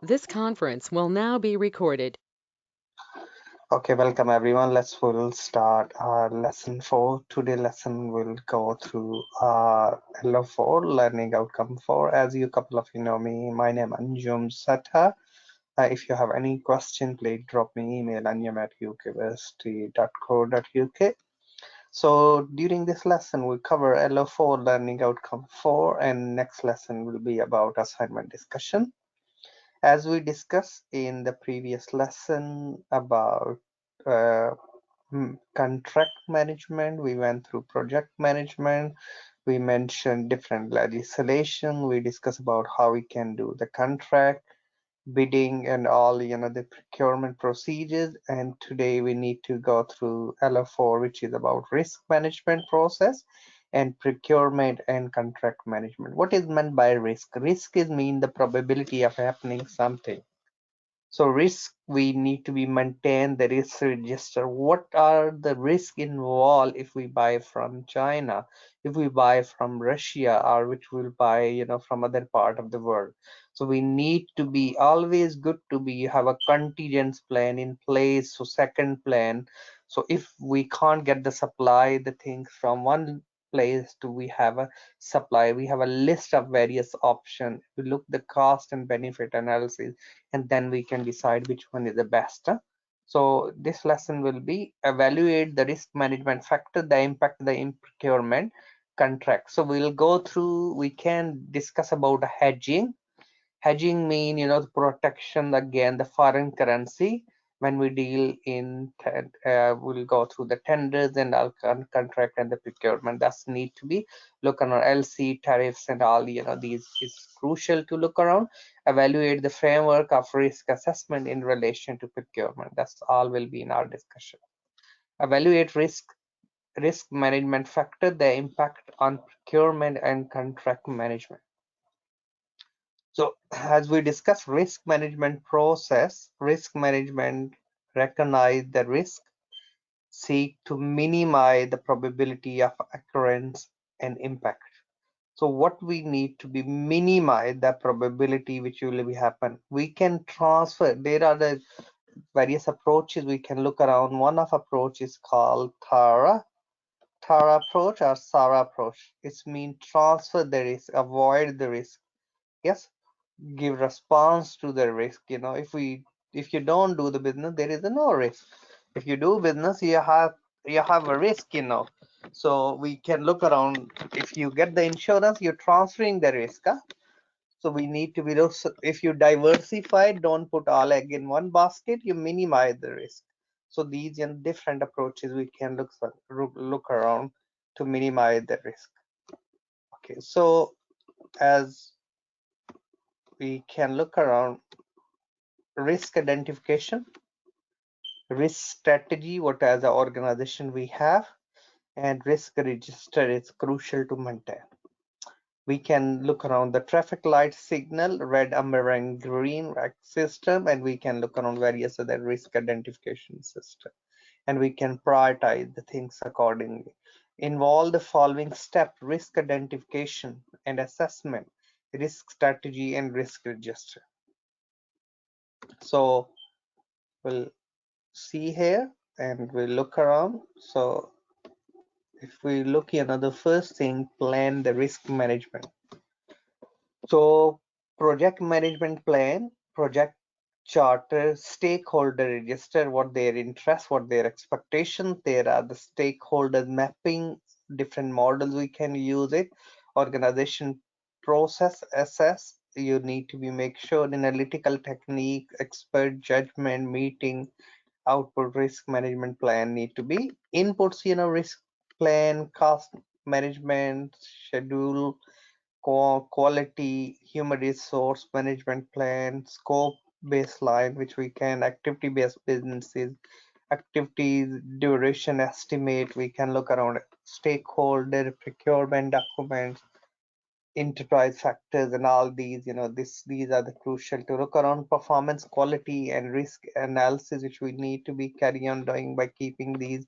This conference will now be recorded. Okay, welcome everyone. We'll start our lesson 4. Today lesson will go through L4 learning outcome 4. As you couple of you know me, my name is Anjum Satha. If you have any question, please drop me email anjum@ukversity.co.uk. So during this lesson, we'll cover L4 learning outcome 4, and next lesson will be about assignment discussion. As we discussed in the previous lesson about uh, contract management, we went through project management, we mentioned different legislation, we discussed about how we can do the contract, bidding and all, the procurement procedures. And today we need to go through L4, which is about risk management process and procurement and contract management. What is meant by risk? Risk is mean the probability of happening something. So risk, we need to be maintain the risk register. What are the risks involved if we buy from China, if we buy from Russia, or which we'll buy, from other part of the world. So we need to be always good to be have a contingent plan in place. So second plan. So if we can't get the supply, the things from one place, do we have a supply? We have a list of various options. We look the cost and benefit analysis, and then we can decide which one is the best. So this lesson will be evaluate the risk management factor, the impact the procurement contract. So we'll go through, we can discuss about hedging. Hedging mean, the protection against the foreign currency when we deal in, we'll go through the tenders and our contract and the procurement. That's need to be look on our LC tariffs and all, these is crucial to look around. Evaluate the framework of risk assessment in relation to procurement. That's all will be in our discussion. Evaluate risk management factor, the impact on procurement and contract management. So as we discuss risk management process, risk management recognize the risk, seek to minimize the probability of occurrence and impact. So what we need to be minimize the probability which will be happen. We can transfer, there are the various approaches we can look around. One of approach is called TARA approach or SARA approach. It's mean transfer the risk, avoid the risk. Yes, give response to the risk. If you don't do the business, there is no risk. If you do business, you have a risk. So we can look around. If you get the insurance, you're transferring the risk. So we need to be those. If you diversify, don't put all egg in one basket, you minimize the risk. So these different approaches we can look around to minimize the risk. Okay, so as we can look around, risk identification, risk strategy, what as an organization we have, and risk register is crucial to maintain. We can look around the traffic light signal, red, amber, and green system, and we can look around various other risk identification system, and we can prioritize the things accordingly. Involve the following step: risk identification and assessment, risk strategy, and risk register. So we'll see here and we look around. So if we look here, the first thing, plan the risk management. So project management plan, project charter, stakeholder register, what their interest, what their expectations. There are the stakeholder mapping, different models we can use it. Organization process assess, you need to be make sure analytical technique, expert judgment, meeting output. Risk management plan need to be inputs, risk plan, cost management, schedule, quality, human resource management plan, scope baseline, which we can activity based businesses, activities duration estimate. We can look around stakeholder procurement documents, enterprise factors, and all these. These are the crucial to look around. Performance, quality, and risk analysis, which we need to be carry on doing by keeping these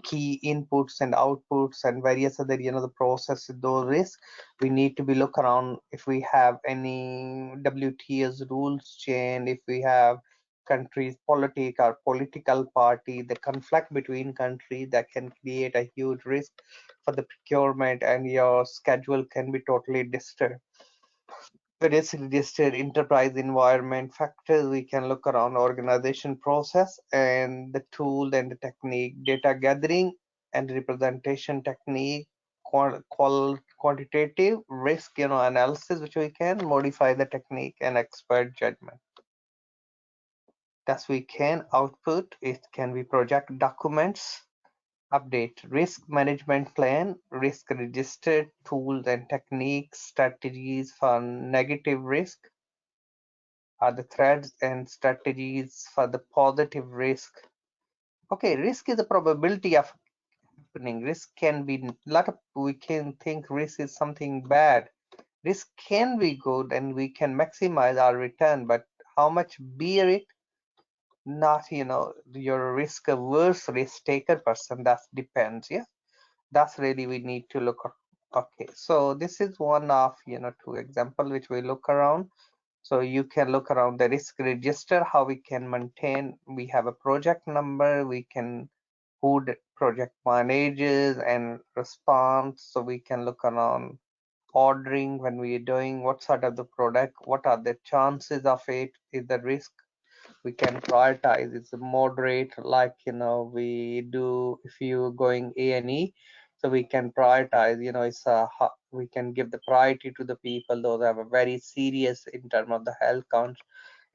key inputs and outputs and various other, the process those risks. We need to be look around if we have any WTO's rules change, if we have countries political party, the conflict between countries that can create a huge risk for the procurement, and your schedule can be totally disturbed. Risk registered enterprise environment factors, we can look around organization process and the tool and the technique, data gathering and representation technique, quantitative risk analysis, which we can modify the technique and expert judgment. Thus we can output, it can be project documents, update risk management plan, risk registered tools and techniques, strategies for negative risk are the threads and strategies for the positive risk. Okay, risk is a probability of happening. Risk can be lot of, we can think risk is something bad. Risk can be good and we can maximize our return, but how much bear it? Not, your risk averse risk taker person, that depends. Yeah, that's really we need to look at. Okay, so this is one of two example which we look around. So you can look around the risk register, how we can maintain. We have a project number, we can who the project manages and response. So we can look around ordering when we are doing what sort of the product, what are the chances of it, is the risk. We can prioritize, it's a moderate, like we do if you going A&E. So we can prioritize, it's a we can give the priority to the people those have a very serious in terms of the health count.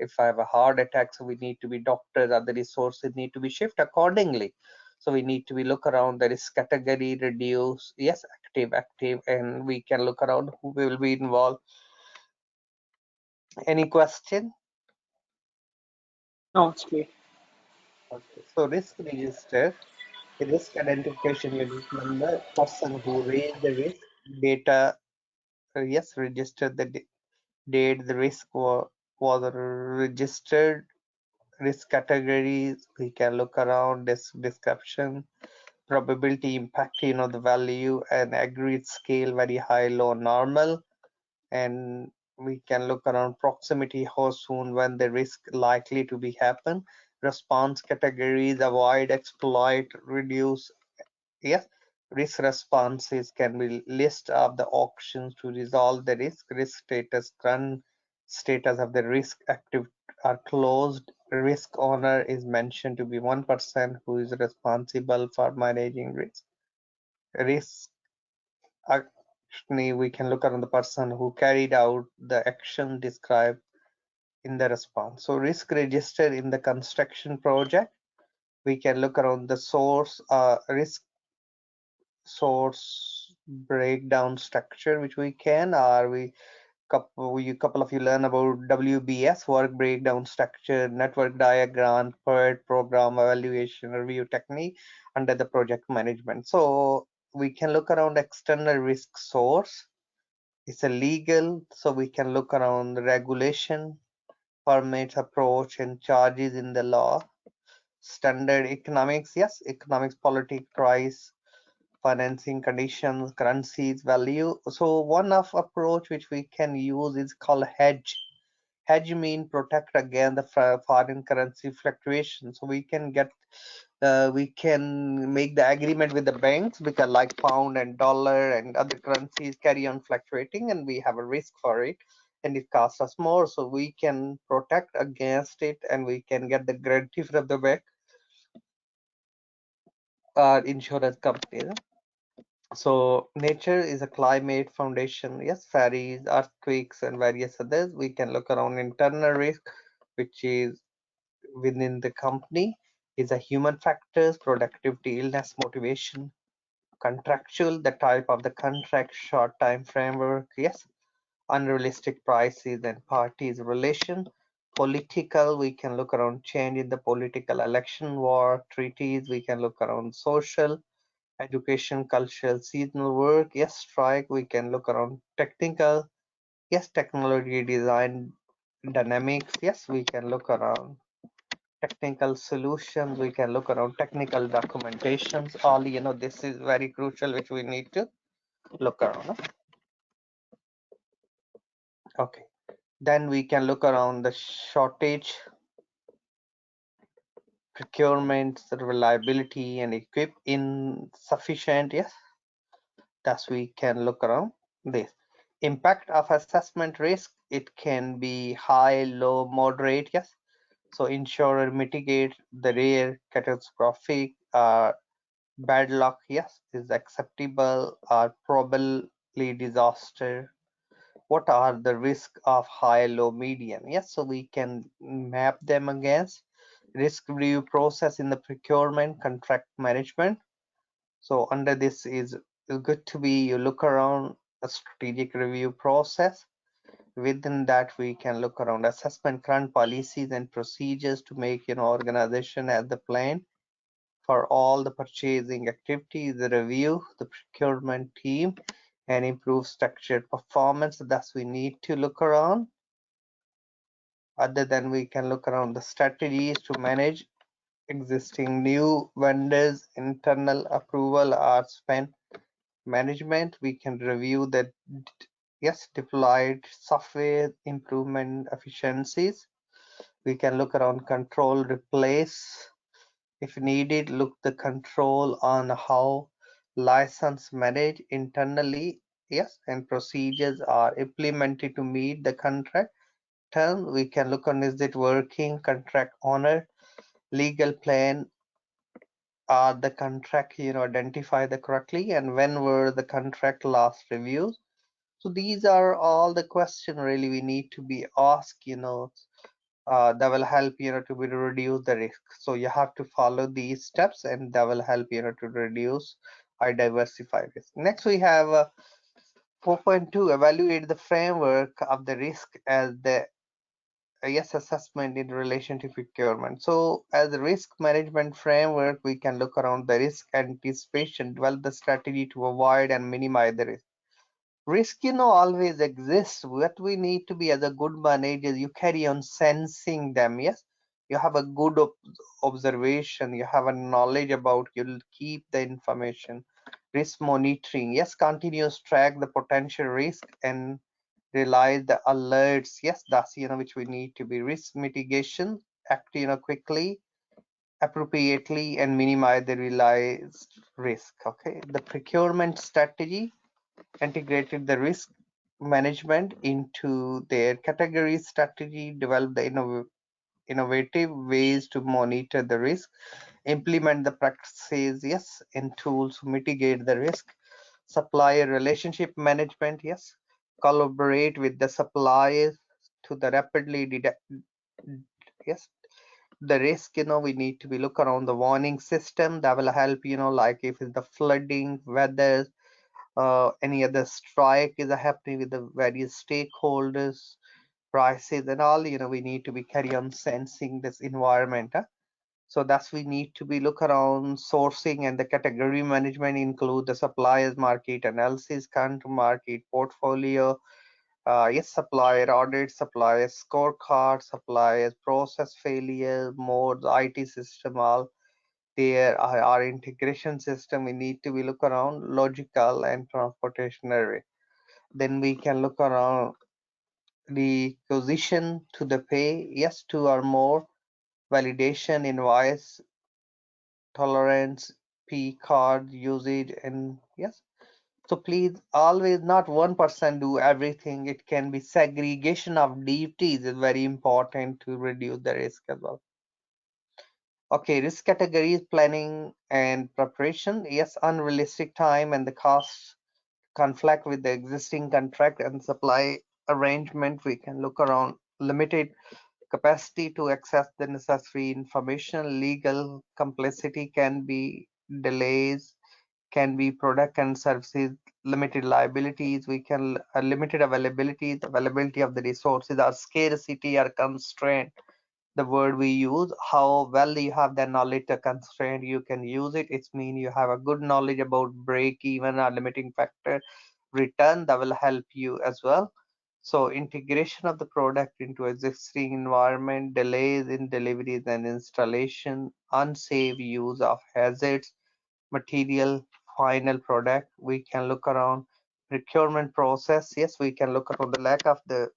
If I have a heart attack, so we need to be doctors, other resources need to be shifted accordingly. So we need to be look around the risk category, reduce, yes, active, and we can look around who will be involved. Any question? No, it's clear. Okay, so risk register, the risk identification unit number, person who raised the risk, data, yes, register the date the risk was registered, risk categories, we can look around this description, probability impact, the value and agreed scale, very high, low, normal, and we can look around proximity, how soon, when the risk likely to be happen, response categories, avoid, exploit, reduce. Yes, risk responses can be list of the options to resolve the risk status, current status of the risk active are closed, risk owner is mentioned to be one person who is responsible for managing risk. Actually, we can look around the person who carried out the action described in the response. So risk register in the construction project, we can look around the source, risk source breakdown structure, which we can, or couple of you learn about WBS, work breakdown structure, network diagram, PERT, program evaluation review technique under the project management. So we can look around external risk source. It's a legal, so we can look around the regulation, permits, approach, and charges in the law. Standard economics, yes, economics, politics, price, financing conditions, currencies, value. So one of approach which we can use is called hedge. Hedge mean protect against the foreign currency fluctuation. So we can make the agreement with the banks because like pound and dollar and other currencies carry on fluctuating and we have a risk for it and it costs us more. So we can protect against it and we can get the guarantee from the bank or insurance company. So nature is a climate foundation, yes, fairies, earthquakes, and various others. We can look around internal risk, which is within the company, is a human factors, productivity, illness, motivation, contractual, the type of the contract, short time framework, yes, unrealistic prices and parties relation. Political, we can look around change in the political election, war, treaties, we can look around social, education, cultural, seasonal work, yes, strike, we can look around technical, yes, technology, design, dynamics, yes, we can look around technical solutions, we can look around technical documentations. All, this is very crucial, which we need to look around. Okay, then we can look around the shortage, procurement, reliability, and equip insufficient. Yes, thus we can look around this. Impact of assessment risk, it can be high, low, moderate. Yes, so insurer mitigate the rare catastrophic bad luck. Yes, is acceptable or probably disaster. What are the risk of high, low, medium? Yes, so we can map them against risk review process in the procurement contract management. So under this is good to be, you look around a strategic review process. Within that, we can look around assessment current policies and procedures to make organization as the plan for all the purchasing activities, the review, the procurement team, and improve structured performance. Thus, we need to look around. Other than we can look around the strategies to manage existing new vendors, internal approval or spend management. We can review the deployed software improvement efficiencies. We can look around control replace. If needed, look the control on how license manage internally. Yes, and procedures are implemented to meet the contract term. We can look on, is it working, contract owner, legal plan, are the contract identify the correctly, and when were the contract last reviews. So these are all the question really we need to be asked, that will help to be reduce the risk. So you have to follow these steps, and that will help to reduce or diversify risk. Next we have 4.2, evaluate the framework of the risk as the assessment in relation to procurement. So as a risk management framework, we can look around the risk anticipation, develop the strategy to avoid and minimize the risk. Risk, always exists. What we need to be as a good manager, you carry on sensing them. Yes, you have a good observation, you have a knowledge about, you'll keep the information. Risk monitoring, yes, continuous track the potential risk and realize the alerts. Yes, that's which we need to be. Risk mitigation, act quickly, appropriately, and minimize the realized risk. Okay, the procurement strategy integrated the risk management into their category strategy, develop the innovative ways to monitor the risk, implement the practices, yes, and tools to mitigate the risk. Supplier relationship management, yes, collaborate with the suppliers to the rapidly detect, yes, the risk. We need to be look around the warning system that will help, like if it's the flooding, weather, any other strike is happening with the various stakeholders, prices and all, we need to be carry on sensing this environment. So that's we need to be look around sourcing, and the category management include the suppliers market analysis, current market portfolio, yes, supplier audit, supplier scorecard, suppliers process failure modes, IT system, all there are our integration system. We need to be look around logical and transportation array. Then we can look around the position to the pay, yes, two or more, validation, invoice, tolerance, P card usage, and yes. So please always not one person do everything. It can be segregation of duties is very important to reduce the risk as well. Okay, risk categories, planning and preparation. Yes, unrealistic time and the cost conflict with the existing contract and supply arrangement. We can look around limited capacity to access the necessary information. Legal complexity can be delays, can be product and services, limited liabilities. We can limited availability of the resources, or scarcity or constraint, the word we use. How well you have the knowledge, the constraint, you can use it. It's mean you have a good knowledge about break even or limiting factor return, that will help you as well. So integration of the product into existing environment, delays in deliveries and installation, unsafe use of hazards, material, final product. We can look around procurement process. Yes, we can look around the lack of the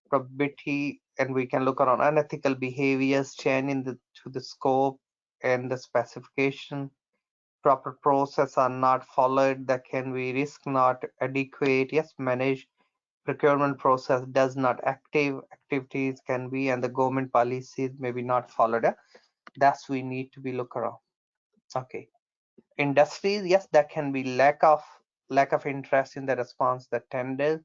probity, and we can look around unethical behaviors, change in to the scope and the specification. Proper process are not followed. That can be risk not adequate. Yes, manage procurement process does not activities can be, and the government policies may be not followed. That's we need to be look around. Okay, industries, yes, that can be lack of interest in the response the tenders,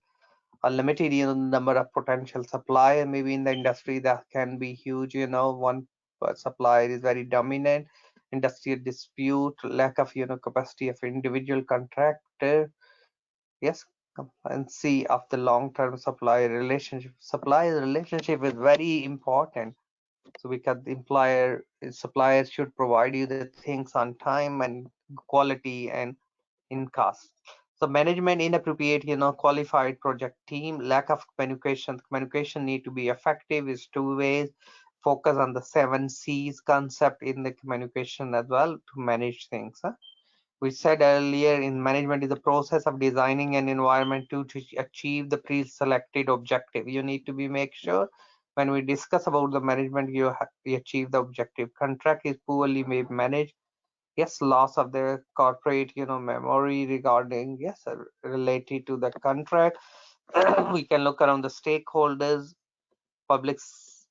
a limited number of potential supplier maybe in the industry. That can be huge, one supplier is very dominant, industrial dispute, lack of capacity of individual contractor. Yes, competency of the long-term supplier relationship. Supplier relationship is very important. So because the suppliers should provide you the things on time and quality and in cost. So management inappropriate, qualified project team, lack of communication. Communication need to be effective is two ways. Focus on the 7 C's concept in the communication as well to manage things. We said earlier in management is the process of designing an environment to achieve the pre-selected objective. You need to be make sure when we discuss about the management, you achieve the objective. Contract is poorly managed. Yes, loss of the corporate, memory regarding, yes, related to the contract. We can look around the stakeholders, public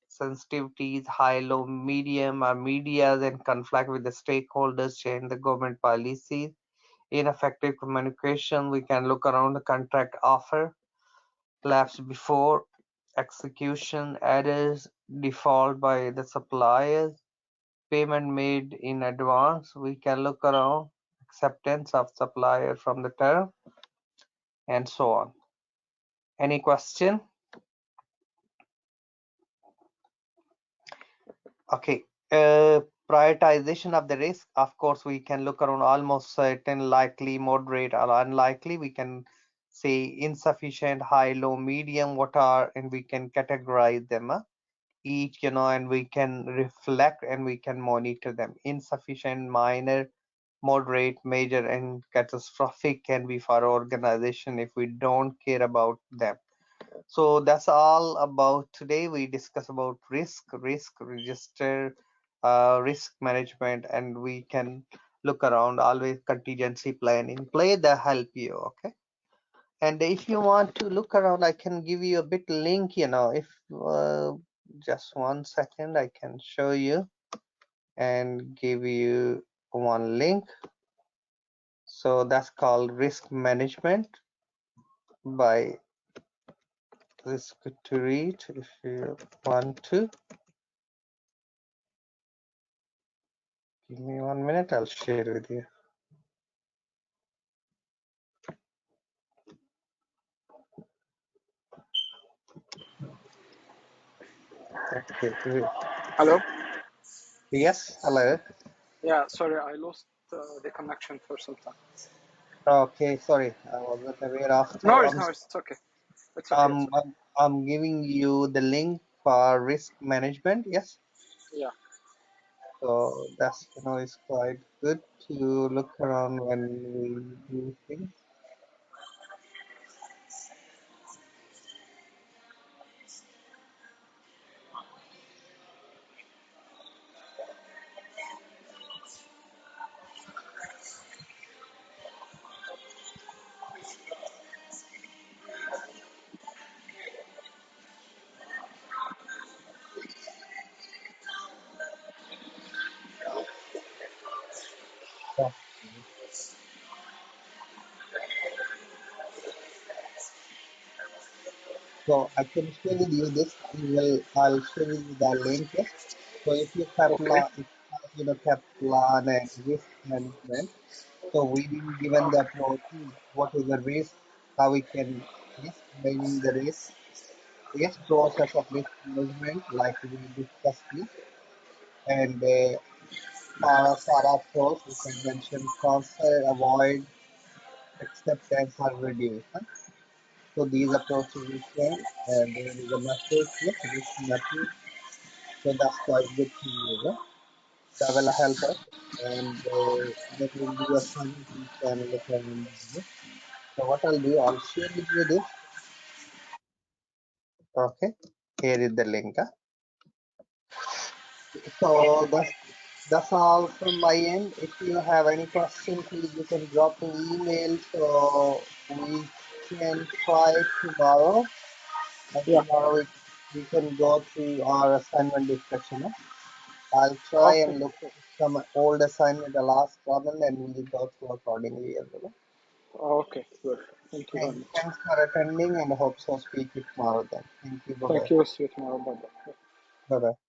sensitivities, high, low, medium, or medias, and conflict with the stakeholders, change the government policies. Ineffective communication, we can look around the contract offer, lapse before execution, errors, default by the suppliers, payment made in advance. We can look around acceptance of supplier from the term, and so on. Any question? Okay. Prioritization of the risk. Of course, we can look around almost certain, likely, moderate, or unlikely. We can say insufficient, high, low, medium, what are, and we can categorize them each, and we can reflect and we can monitor them. Insufficient, minor, moderate, major, and catastrophic can be for our organization if we don't care about them. So that's all about today. We discuss about risk register, risk management, and we can look around always contingency planning play that help you. Okay, and if you want to look around, I can give you a bit link, if just 1 second, I can show you and give you one link. So that's called risk management by Risk to Read. If you want to give me 1 minute, I'll share with you. Okay. Hello? Yes, hello. Yeah, sorry, I lost the connection for some time. Okay, sorry, I wasn't aware of. No, So it's okay. It's okay. It's okay. I'm giving you the link for risk management. Yes. Yeah. So that's, it's quite good to look around when we do things. Yeah. So I can share with you this. I'll share with you the link. Yes. So if you Okay. kept plan and risk management. So we've been given the approach, what is the risk, how we can, yes, managing the risk, yes, process of risk management, like we discussed this, and for our approach, we can mention transfer, avoid, acceptance, or reduce. So these approaches we can, and there is a message, yes, this mapping. So that's quite good to you. Yeah? That will help us, and that will be a fun we can look around. Yeah? So what I'll do, I'll share with you this. Okay, here is the link. Huh? So that's all from my end. If you have any question, please you can drop me email so we can try tomorrow. And Yeah. tomorrow we can go through our assignment discussion. Huh? I'll try Okay. and look at some old assignment, the last problem, and we'll go through accordingly as well. Okay. Good. Thank you very much. Thanks for attending, and hope so speak you tomorrow then. Thank you. Bye Thank bye. you. See you tomorrow. Bye bye. Bye bye.